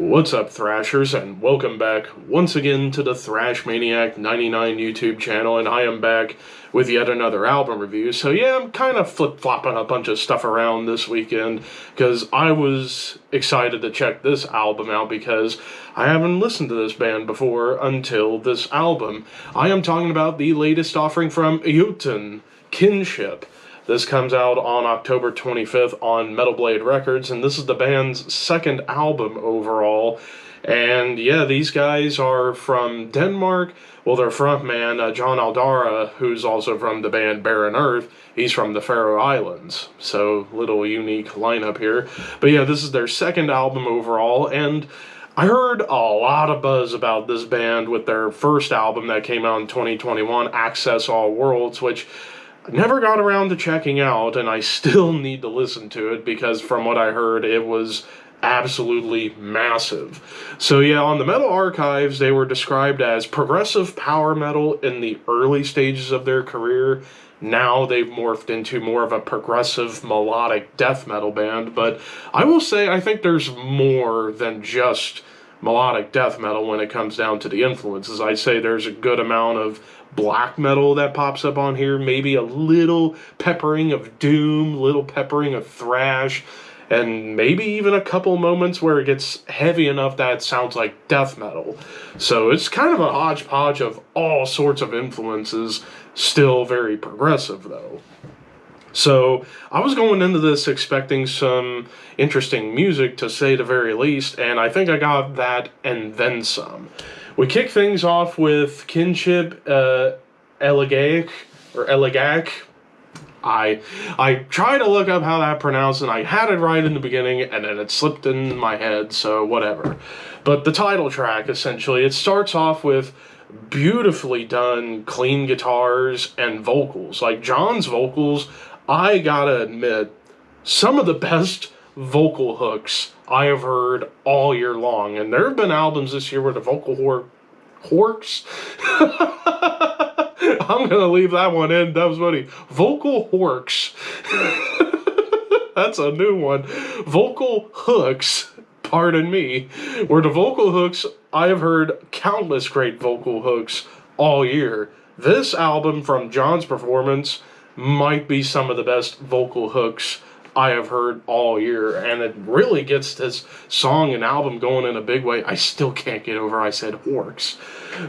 What's up, Thrashers, and welcome back once again to the Thrash Maniac 99 YouTube channel, and I am back with yet another album review. So yeah, I'm kind of flip-flopping a bunch of stuff around this weekend, because I was excited to check this album out, because I haven't listened to this band before until this album. I am talking about the latest offering from Iotunn, Kinship. This comes out on October 25th on Metal Blade Records, and this is the band's second album overall. And yeah, these guys are from Denmark. Well, their frontman, John Aldara, who's also from the band Barren Earth, he's from the Faroe Islands. So, little unique lineup here. But yeah, this is their second album overall, and I heard a lot of buzz about this band with their first album that came out in 2021, Access All Worlds, which I never got around to checking out, and I still need to listen to it because from what I heard, it was absolutely massive. So yeah, on the Metal Archives, they were described as progressive power metal in the early stages of their career. Now they've morphed into more of a progressive melodic death metal band, but I will say I think there's more than just melodic death metal when it comes down to the influences. I'd say there's a good amount of black metal that pops up on here, maybe a little peppering of doom, little peppering of thrash, and maybe even a couple moments where it gets heavy enough that it sounds like death metal. So it's kind of a hodgepodge of all sorts of influences, still very progressive though. So I was going into this expecting some interesting music, to say the very least, and I think I got that and then some. We kick things off with Kinship, a.k.a. or a.k.a. I tried to look up how that pronounced, and I had it right in the beginning, and then it slipped in my head, so whatever. But the title track, essentially, it starts off with beautifully done, clean guitars and vocals. Like, John's vocals, I gotta admit, some of the best vocal hooks I have heard all year long. And there have been albums this year where the vocal horks. I'm gonna leave that one in. That was funny. Vocal horks. That's a new one. Vocal hooks. Pardon me. Where the vocal hooks, I have heard countless great vocal hooks all year. This album, from John's performance, might be some of the best vocal hooks I have heard all year, and it really gets this song and album going in a big way. I still can't get over I said horks.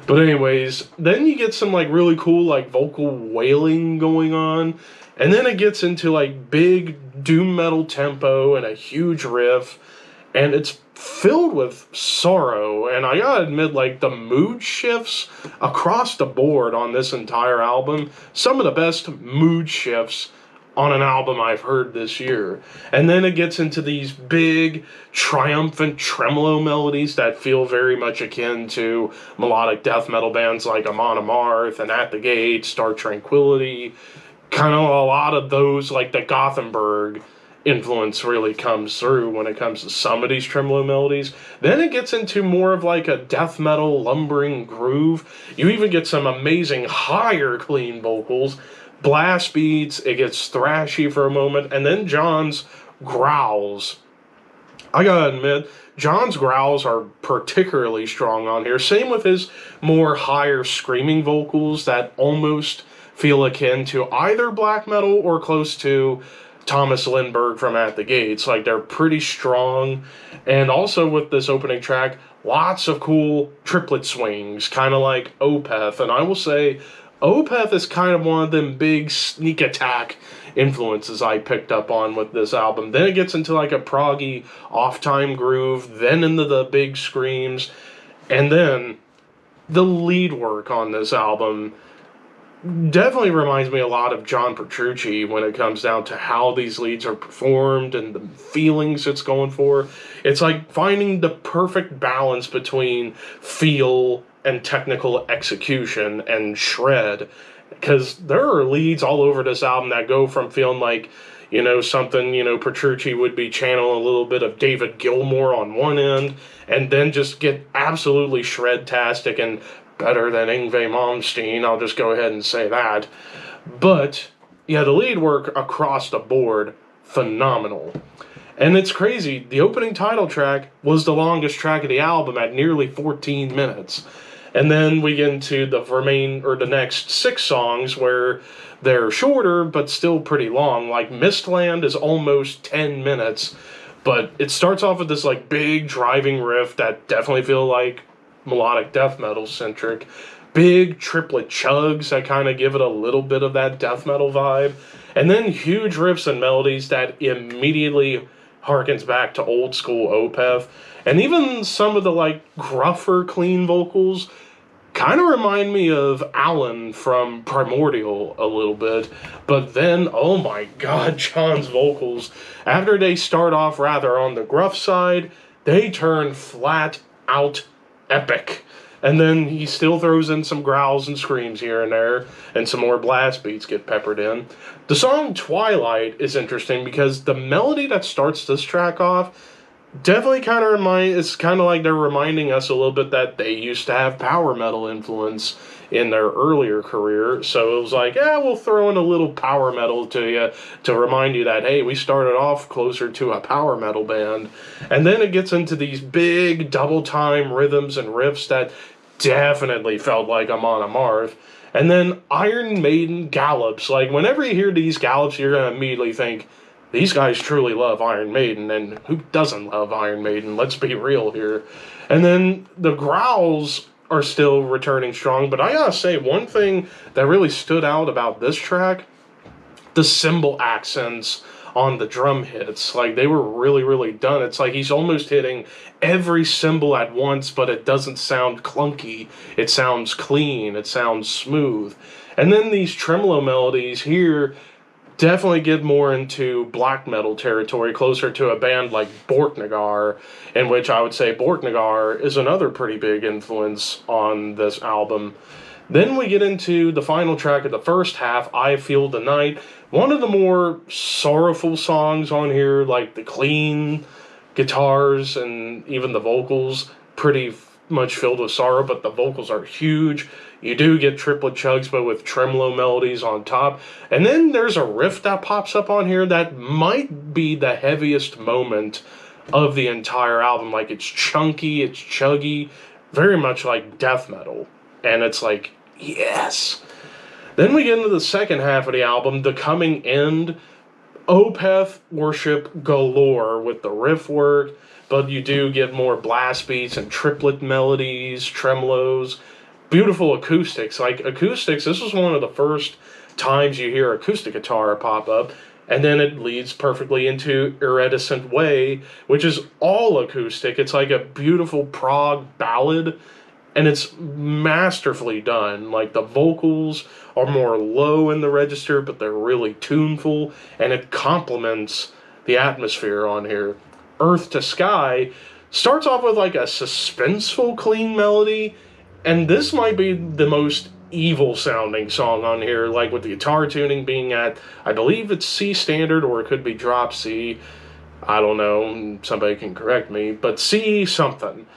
But anyways, then you get some like really cool like vocal wailing going on, and then it gets into like big doom metal tempo and a huge riff, and it's filled with sorrow, and I gotta admit, like, the mood shifts across the board on this entire album, some of the best mood shifts on an album I've heard this year. And then it gets into these big, triumphant tremolo melodies that feel very much akin to melodic death metal bands like Amon Amarth and At the Gate, Star Tranquility, kind of a lot of those, like the Gothenburg influence really comes through when it comes to some of these tremolo melodies. Then it gets into more of like a death metal lumbering groove. You even get some amazing higher clean vocals, blast beats, it gets thrashy for a moment, and then John's growls. I gotta admit, John's growls are particularly strong on here. Same with his more higher screaming vocals that almost feel akin to either black metal or close to Thomas Lindbergh from At the Gates. Like, they're pretty strong. And also with this opening track, lots of cool triplet swings, kind of like Opeth. And I will say, Opeth is kind of one of them big sneak attack influences I picked up on with this album. Then it gets into like a proggy off-time groove, then into the big screams, and then the lead work on this album definitely reminds me a lot of John Petrucci when it comes down to how these leads are performed and the feelings it's going for. It's like finding the perfect balance between feel and technical execution and shred, because there are leads all over this album that go from feeling like, you know, something, you know, Petrucci would be channeling a little bit of David Gilmour on one end, and then just get absolutely shred-tastic and better than Yngwie Malmsteen, I'll just go ahead and say that. But, yeah, the lead work across the board, phenomenal. And it's crazy. The opening title track was the longest track of the album at nearly 14 minutes. And then we get into the next 6 songs where they're shorter but still pretty long. Like Mistland is almost 10 minutes, but it starts off with this like big driving riff that definitely feel like melodic death metal centric. Big triplet chugs that kind of give it a little bit of that death metal vibe. And then huge riffs and melodies that immediately harkens back to old school Opeth. And even some of the like gruffer clean vocals kind of remind me of Alan from Primordial a little bit. But then, oh my god, John's vocals, after they start off rather on the gruff side, they turn flat out epic. And then he still throws in some growls and screams here and there, and some more blast beats get peppered in. The song Twilight is interesting because the melody that starts this track off definitely it's kind of like they're reminding us a little bit that they used to have power metal influence in their earlier career. So it was like, yeah, we'll throw in a little power metal to you to remind you that, hey, we started off closer to a power metal band. And then it gets into these big double time rhythms and riffs that definitely felt like I'm on a Marv. And then Iron Maiden gallops. Like, whenever you hear these gallops, you're going to immediately think, these guys truly love Iron Maiden, and who doesn't love Iron Maiden? Let's be real here. And then the growls are still returning strong, but I gotta say, one thing that really stood out about this track, the cymbal accents on the drum hits. Like, they were really, really done. It's like he's almost hitting every cymbal at once, but it doesn't sound clunky. It sounds clean. It sounds smooth. And then these tremolo melodies here definitely get more into black metal territory, closer to a band like Borknagar, in which I would say Borknagar is another pretty big influence on this album. Then we get into the final track of the first half, I Feel the Night, one of the more sorrowful songs on here, like the clean guitars and even the vocals, pretty much filled with sorrow, but the vocals are huge. You do get triplet chugs, but with tremolo melodies on top. And then there's a riff that pops up on here that might be the heaviest moment of the entire album. Like, it's chunky, it's chuggy, very much like death metal. And it's like, yes. Then we get into the second half of the album, The Coming End. Opeth worship galore with the riff work, but you do get more blast beats and triplet melodies, tremolos, beautiful acoustics. Like, acoustics, this was one of the first times you hear acoustic guitar pop up, and then it leads perfectly into Iridescent Way, which is all acoustic. It's like a beautiful prog ballad, and it's masterfully done. Like, the vocals are more low in the register, but they're really tuneful, and it complements the atmosphere on here. Earth to Sky starts off with like a suspenseful clean melody, and this might be the most evil sounding song on here, like with the guitar tuning being at, I believe it's C standard, or it could be drop C. I don't know, somebody can correct me, but C something.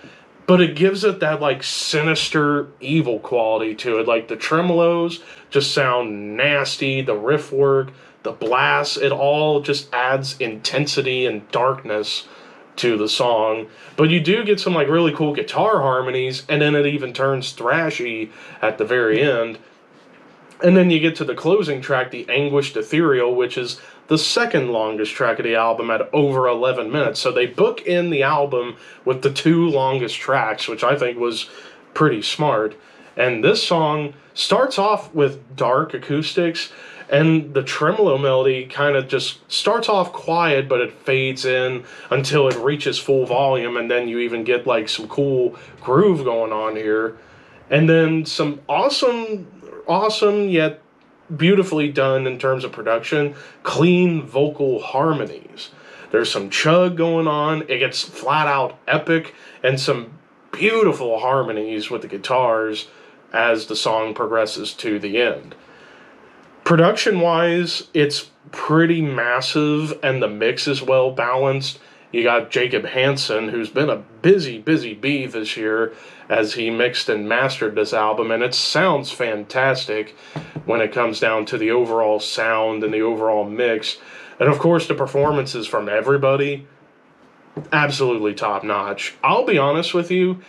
But it gives it that like sinister evil quality to it. Like, the tremolos just sound nasty, the riff work, the blasts, it all just adds intensity and darkness to the song. But you do get some like really cool guitar harmonies, and then it even turns thrashy at the very end. And then you get to the closing track, The Anguished Ethereal, which is the second longest track of the album at over 11 minutes. So they book in the album with the 2 longest tracks, which I think was pretty smart. And this song starts off with dark acoustics, and the tremolo melody kind of just starts off quiet, but it fades in until it reaches full volume, and then you even get like some cool groove going on here. And then some awesome yet beautifully done in terms of production, clean vocal harmonies. There's some chug going on, it gets flat out epic, and some beautiful harmonies with the guitars as the song progresses to the end. Production wise, it's pretty massive, and the mix is well balanced. You got Jacob Hansen, who's been a busy bee this year as he mixed and mastered this album, and it sounds fantastic when it comes down to the overall sound and the overall mix. And of course, the performances from everybody, absolutely top notch. I'll be honest with you,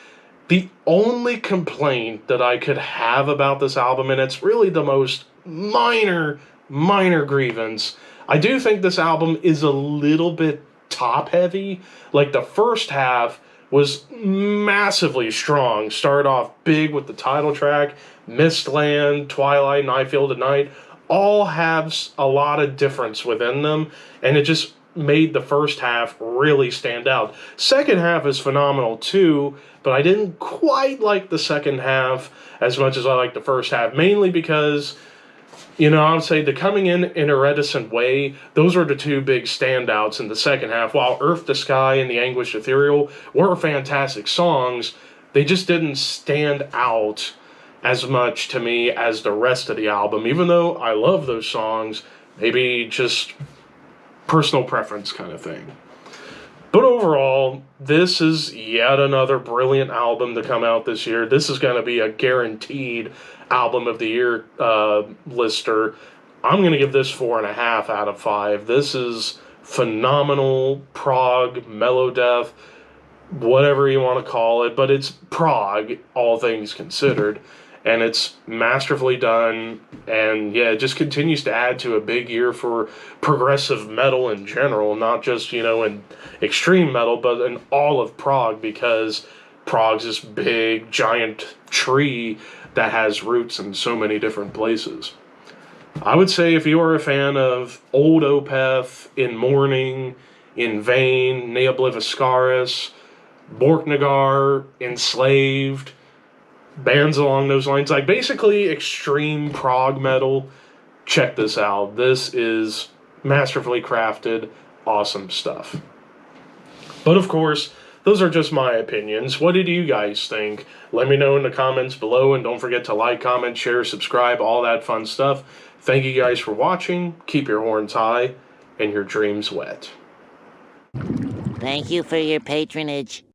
the only complaint that I could have about this album, and it's really the most minor grievance, I do think this album is a little bit top heavy. Like the first half was massively strong. Started off big with the title track, Mistland, Twilight, and I Feel the Night. All have a lot of difference within them, and it just made the first half really stand out. Second half is phenomenal too, but I didn't quite like the second half as much as I liked the first half, mainly because, I would say the Coming in a Reticent Way, those were the two big standouts in the second half, while Earth to Sky and The Anguished Ethereal were fantastic songs. They just didn't stand out as much to me as the rest of the album, even though I love those songs, maybe just personal preference kind of thing. But overall, this is yet another brilliant album to come out this year. This is going to be a guaranteed album of the year lister. I'm going to give this 4.5 out of 5. This is phenomenal prog, melodeath, whatever you want to call it, but it's prog, all things considered. And it's masterfully done, and yeah, it just continues to add to a big year for progressive metal in general, not just, in extreme metal, but in all of prog, because prog's this big, giant tree that has roots in so many different places. I would say if you are a fan of old Opeth, In Mourning, In Vain, Ne Obliviscaris, Borknagar, Enslaved, bands along those lines, like basically extreme prog metal, check this out. This is masterfully crafted, awesome stuff. But of course, those are just my opinions. What did you guys think? Let me know in the comments below, and don't forget to like, comment, share, subscribe, all that fun stuff. Thank you guys for watching. Keep your horns high and your dreams wet. Thank you for your patronage.